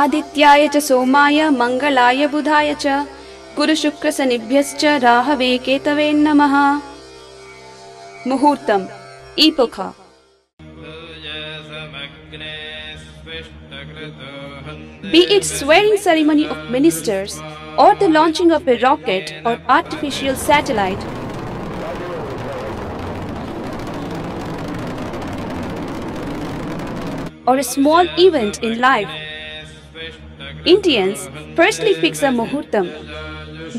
आदित्याय च सोमाय मंगलाय बुधाय च गुरु शुक्र शनिभ्यश्च राहवे केतवे नमः। मुहूर्तम epocha. Be it swearing ceremony of ministers or the launching of a rocket or artificial satellite, or a small event in life, Indians firstly fix a muhurtam.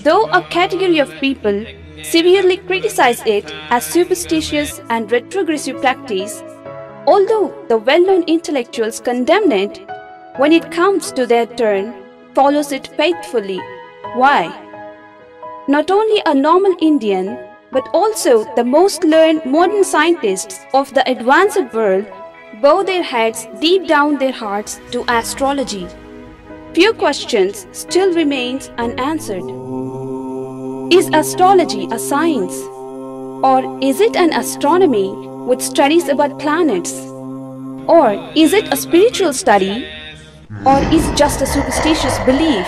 Though a category of people severely criticize it as superstitious and retrogressive practice, although the well-known intellectuals condemn it, when it comes to their turn, follows it faithfully. Why? Not only a normal Indian, but also the most learned modern scientists of the advanced world bow their heads deep down their hearts to astrology. Few questions still remains unanswered. Is astrology a science? Or is it an astronomy with studies about planets? Or is it a spiritual study? Or is it just a superstitious belief?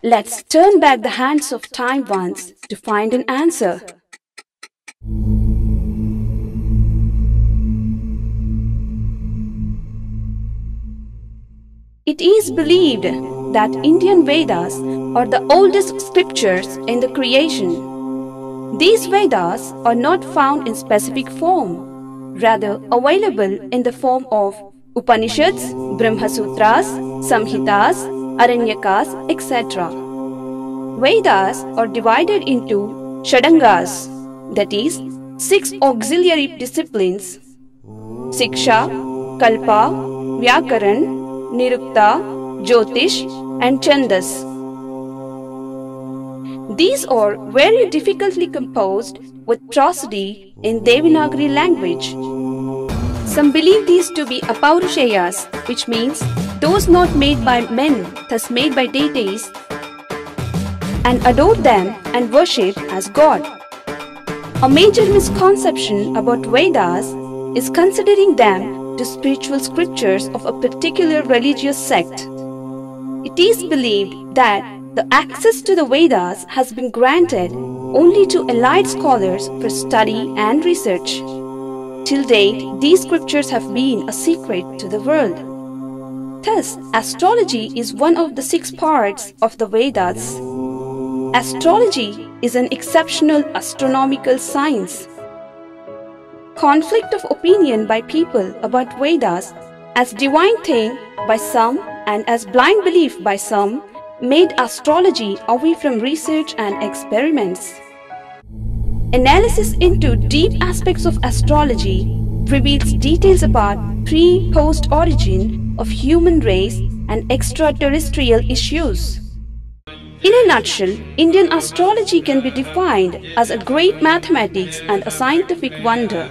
Let's turn back the hands of time once to find an answer. It is believed that Indian Vedas are the oldest scriptures in the creation. These Vedas are not found in specific form, rather available in the form of Upanishads, Brahma Sutras, Samhitas, Aranyakas, etc. Vedas are divided into Shadangas, that is, 6 auxiliary disciplines: Siksha, Kalpa, Vyakaran, Nirukta, Jyotish and Chandas. These are very difficultly composed with prosody in Devanagari language. Some believe these to be Apaurusheyas, which means those not made by men, thus made by deities, and adore them and worship as God. A major misconception about Vedas is considering them to spiritual scriptures of a particular religious sect. It is believed that the access to the Vedas has been granted only to elite scholars for study and research. Till date, these scriptures have been a secret to the world. Thus, astrology is one of the 6 parts of the Vedas. Astrology is an exceptional astronomical science. Conflict of opinion by people about Vedas as divine thing by some and as blind belief by some made astrology away from research and experiments. Analysis into deep aspects of astrology reveals details about pre-post origin of human race and extraterrestrial issues. In a nutshell, Indian astrology can be defined as a great mathematics and a scientific wonder.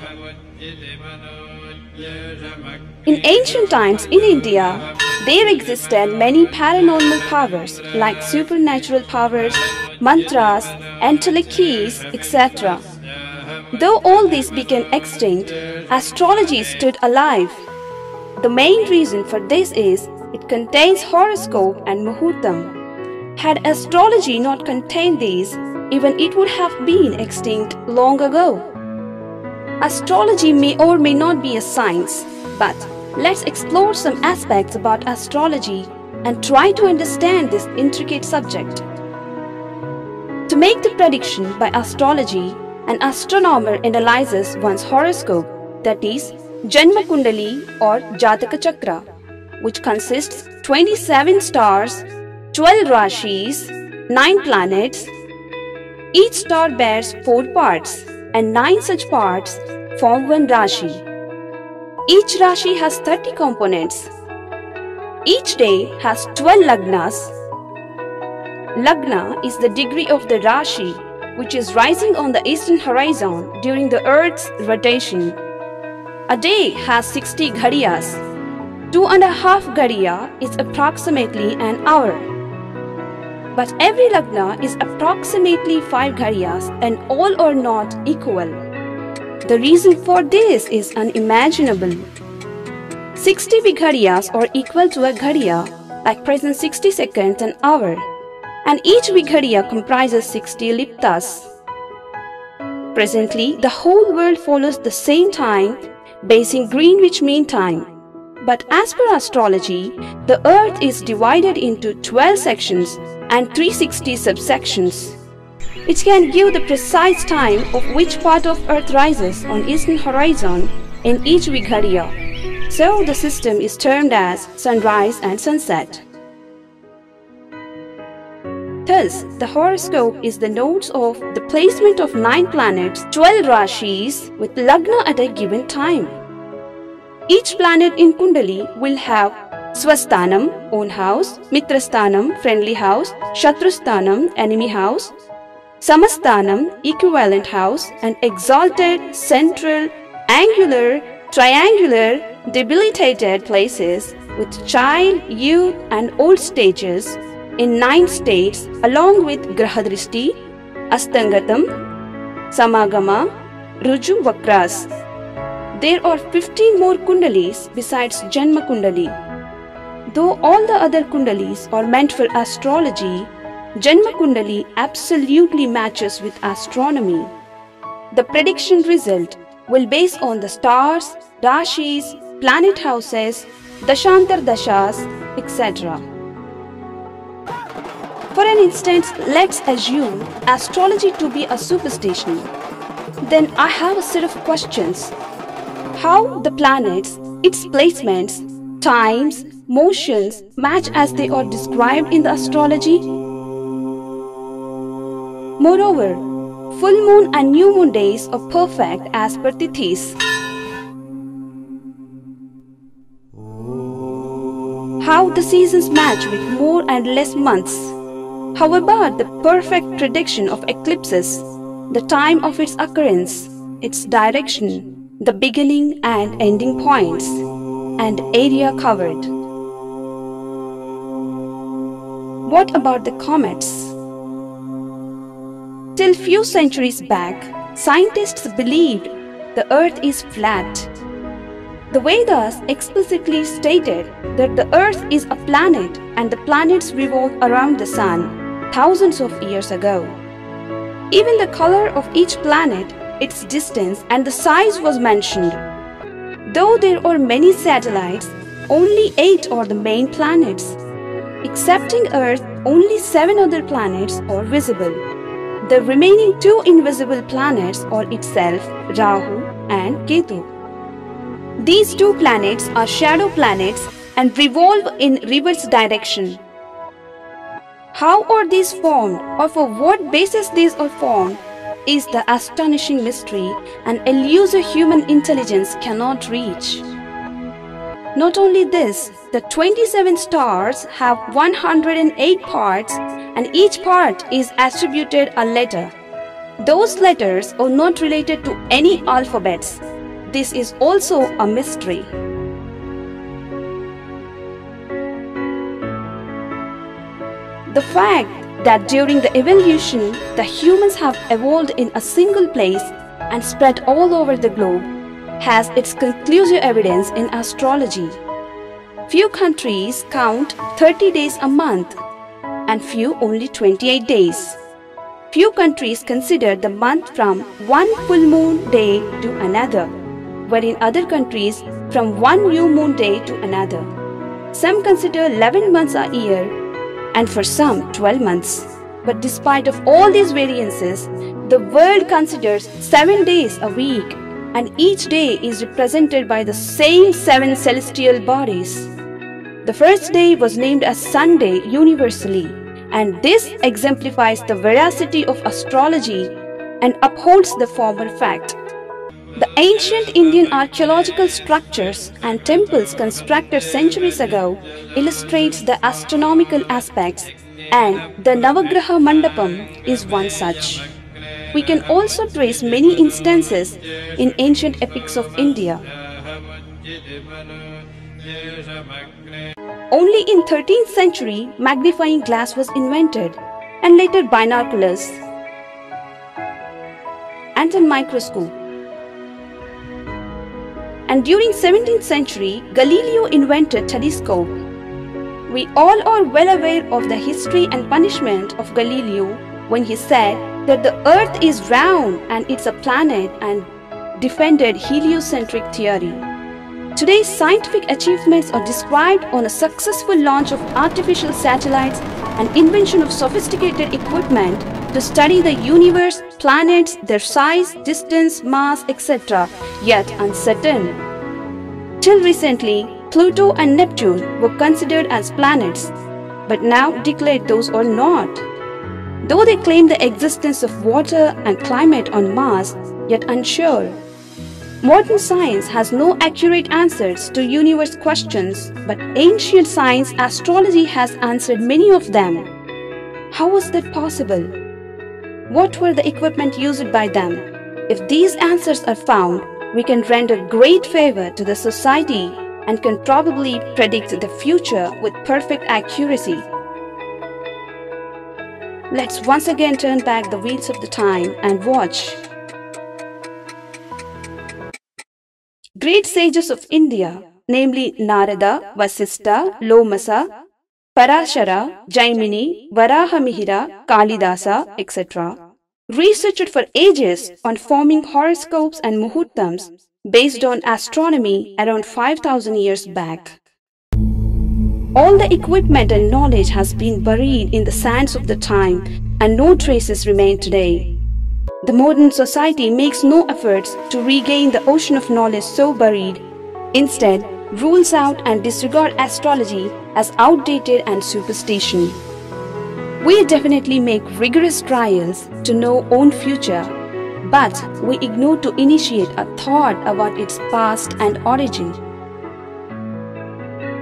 In ancient times in India, there existed many paranormal powers like supernatural powers, mantras, angelic keys, etc. Though all these became extinct, astrology stood alive. The main reason for this is it contains horoscope and muhurtam. Had astrology not contained these, even it would have been extinct long ago. Astrology may or may not be a science, but let's explore some aspects about astrology and try to understand this intricate subject. To make the prediction by astrology, an astronomer analyzes one's horoscope, that is, Janma Kundali or Jataka Chakra, which consists 27 stars, 12 Rashis, 9 planets. Each star bears 4 parts, and 9 such parts form one Rashi. Each Rashi has 30 components. Each day has 12 Lagnas. Lagna is the degree of the Rashi, which is rising on the eastern horizon during the Earth's rotation. A day has 60 Ghadiyas. 2.5 Ghadiya is approximately an hour. But every Lagna is approximately 5 Ghadiyas and all are not equal. The reason for this is unimaginable. 60 Ghadiyas are equal to a Ghadiya, like present 60 seconds an hour, and each Vighadiya comprises 60 liptas. Presently, the whole world follows the same time based in Greenwich Mean Time. But as per astrology, the Earth is divided into 12 sections and 360 subsections. It can give the precise time of which part of Earth rises on eastern horizon in each Vighadiya. So the system is termed as sunrise and sunset. Thus, the horoscope is the notes of the placement of 9 planets, 12 rashis with Lagna at a given time. Each planet in Kundali will have Swasthanam, own house, Mitrasthanam, friendly house, Shatrusthanam, enemy house, Samasthanam, equivalent house, and exalted, central, angular, triangular, debilitated places with child, youth, and old stages in 9 states along with Grahadrishti, Astangatam, Samagama, Ruju Vakras. There are 15 more Kundalis besides Janma Kundali. Though all the other Kundalis are meant for astrology, Janma Kundali absolutely matches with astronomy. The prediction result will base on the stars, rashis, planet houses, dashantar dashas, etc. For an instance, let's assume astrology to be a superstition. Then I have a set of questions. How the planets, its placements, times, motions match as they are described in the astrology? Moreover, full moon and new moon days are perfect as per Tithis. How the seasons match with more and less months. How about the perfect prediction of eclipses, the time of its occurrence, its direction, the beginning and ending points, and area covered? What about the comets? Till few centuries back, scientists believed the Earth is flat. The Vedas explicitly stated that the Earth is a planet and the planets revolve around the Sun thousands of years ago. Even the color of each planet, its distance and the size was mentioned. Though there are many satellites, only 8 are the main planets. Excepting Earth, only 7 other planets are visible. The remaining 2 invisible planets are itself Rahu and Ketu. These 2 planets are shadow planets and revolve in reverse direction. How are these formed, or for what basis these are formed, is the astonishing mystery an elusive human intelligence cannot reach. Not only this, the 27 stars have 108 parts and each part is attributed a letter. Those letters are not related to any alphabets. This is also a mystery. The fact that during the evolution, the humans have evolved in a single place and spread all over the globe has its conclusive evidence in astrology. Few countries count 30 days a month and few only 28 days. Few countries consider the month from one full moon day to another, wherein other countries from one new moon day to another. Some consider 11 months a year and for some 12 months. But despite of all these variances, the world considers 7 days a week and each day is represented by the same 7 celestial bodies. The first day was named as Sunday universally, and this exemplifies the veracity of astrology and upholds the former fact. The ancient Indian archaeological structures and temples constructed centuries ago illustrates the astronomical aspects, and the Navagraha Mandapam is one such. We can also trace many instances in ancient epics of India. Only in 13th century magnifying glass was invented, and later binoculars and a microscope. And during 17th century, Galileo invented telescope. We all are well aware of the history and punishment of Galileo when he said that the earth is round and it's a planet and defended heliocentric theory. Today's scientific achievements are described on a successful launch of artificial satellites and invention of sophisticated equipment to study the universe, planets, their size, distance, mass, etc., yet uncertain. Till recently, Pluto and Neptune were considered as planets, but now declared those are not. Though they claim the existence of water and climate on Mars, yet unsure. Modern science has no accurate answers to universe questions, but ancient science, astrology, has answered many of them. How was that possible? What were the equipment used by them? If these answers are found, we can render great favor to the society and can probably predict the future with perfect accuracy. Let's once again turn back the wheels of the time and watch. Great sages of India, namely Narada, Vasistha, Lomasa, Parashara, Jaimini, Varahamihira, Kalidasa, etc., researched for ages on forming horoscopes and muhurtams based on astronomy around 5,000 years back. All the equipment and knowledge has been buried in the sands of the time and no traces remain today. The modern society makes no efforts to regain the ocean of knowledge so buried, instead rules out and disregards astrology as outdated and superstition. We definitely make rigorous trials to know own future, but we ignore to initiate a thought about its past and origin.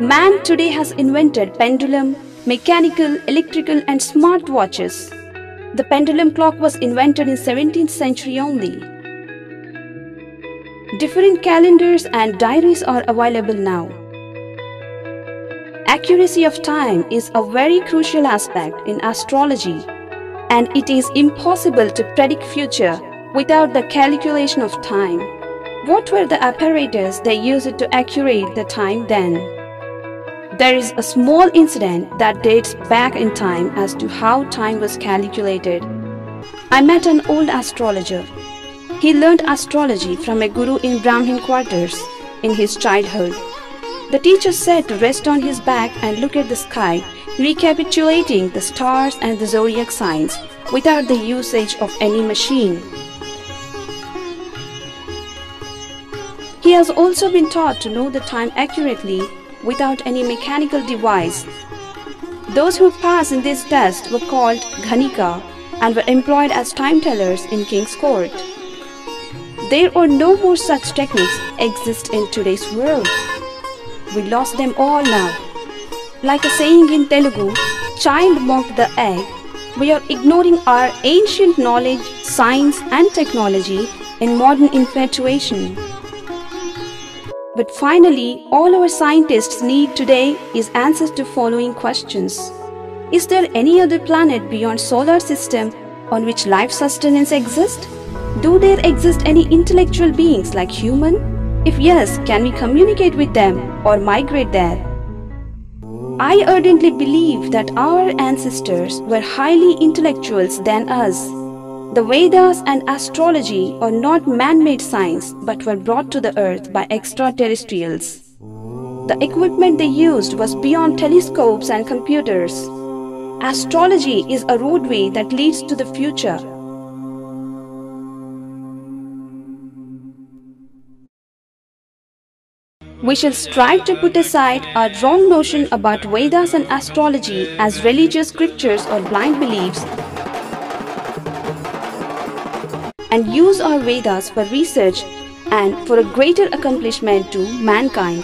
Man today has invented pendulum, mechanical, electrical and smart watches. The pendulum clock was invented in 17th century only. Different calendars and diaries are available now. Accuracy of time is a very crucial aspect in astrology, and it is impossible to predict future without the calculation of time. What were the apparatus they used to accurate the time then? There is a small incident that dates back in time as to how time was calculated. I met an old astrologer. He learned astrology from a guru in Brahmin quarters in his childhood. The teacher said to rest on his back and look at the sky, recapitulating the stars and the zodiac signs without the usage of any machine. He has also been taught to know the time accurately without any mechanical device. Those who passed in this test were called Ghanika and were employed as time tellers in King's Court. There are no more such techniques exist in today's world. We lost them all now. Like a saying in Telugu, child mocked the egg. We are ignoring our ancient knowledge, science and technology in modern infatuation. But finally, all our scientists need today is answers to following questions. Is there any other planet beyond solar system on which life sustenance exists? Do there exist any intellectual beings like human? If yes, can we communicate with them or migrate there? I ardently believe that our ancestors were highly intellectuals than us. The Vedas and astrology are not man-made science but were brought to the earth by extraterrestrials. The equipment they used was beyond telescopes and computers. Astrology is a roadway that leads to the future. We shall strive to put aside our wrong notion about Vedas and astrology as religious scriptures or blind beliefs and use our Vedas for research and for a greater accomplishment to mankind.